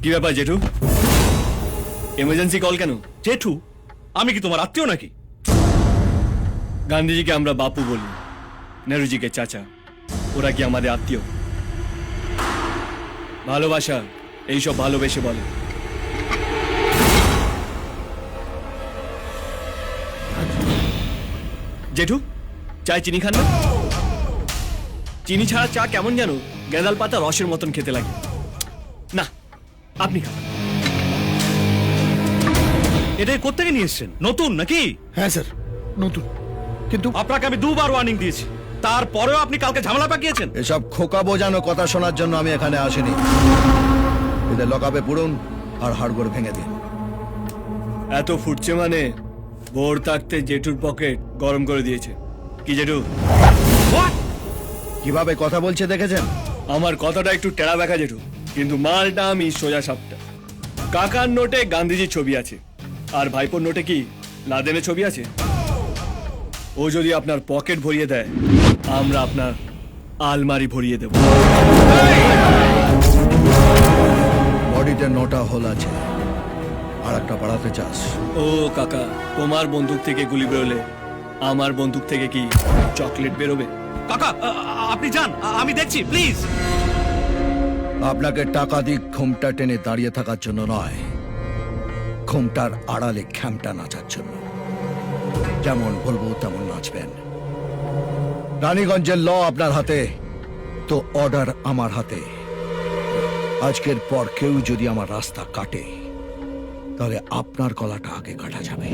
কি ব্যাপার জেঠু? এমার্জেন্সি কল কেন? জেঠু, আমি কি তোমার আত্মীয় নাকি? গান্ধীজিকে আমরা বাপু বলি, নেহরুজিকে চাচা। ওরা কি আমাদের আত্মীয়? ভালোবাসা এইসব ভালোবেসে বলে। জেঠু, চায় চিনি খান না? চিনি ছাড়া চা কেমন জানো গেঁদাল পাতা রসের মতন খেতে লাগে। না, আপনি খান। এটাই কোত্থেকে নিয়ে এসছেন? নতুন নাকি? হ্যাঁ স্যার, নতুন। কিন্তু আপনাকে আমি দুবার ওয়ার্নিং দিয়েছি, তারপরেও আপনি কালকে ঝামেলা পাকিয়েছেন। এসব খোকা বোঝানো কথা শোনার জন্য আমি এখানে আসিনি। এদের লকআপে পুরুন আর হাড়গোড় ভেঙে দিন। এত ফুটছে মানে ভোর থাকতে জেঠুর পকেট গরম করে দিয়েছে। কি জেঠু? কিভাবে কথা বলছে দেখেছেন? আমার কথাটা একটু টেরা ব্যাখা জেঠু, কিন্তু মালটা আমি সোজা সাপটা। কাকার নোটে গান্ধীজির ছবি আছে, আর ভাইপোর নোটে কি লাদেনের ছবি আছে? ও যদি আপনার পকেট ভরিয়ে দেয়, আমরা আপনার আলমারি ভরিয়ে দেব। বডিতে 9টা হোল আছে, আর একটা বাড়াতে চাস? ও কাকা, তোমার বন্দুক থেকে গুলি বেরোলে আমার বন্দুক থেকে কি চকলেট বেরোবে? কাকা, আপনি যান, আমি দেখছি, প্লিজ। আপনাকে টাকা দিয়ে ঘুমটা টেনে দাঁড়িয়ে থাকার জন্য নয়, ঘুমটার আড়ালে খ্যামটা নাচার জন্য। যেমন বলবো তেমন নাচবেন। রানীগঞ্জের ল আপনার হাতে, তো অর্ডার আমার হাতে। আজকের পর কেউ যদি আমার রাস্তা কাটে, তাহলে আপনার গলাটা আগে কাটা যাবে।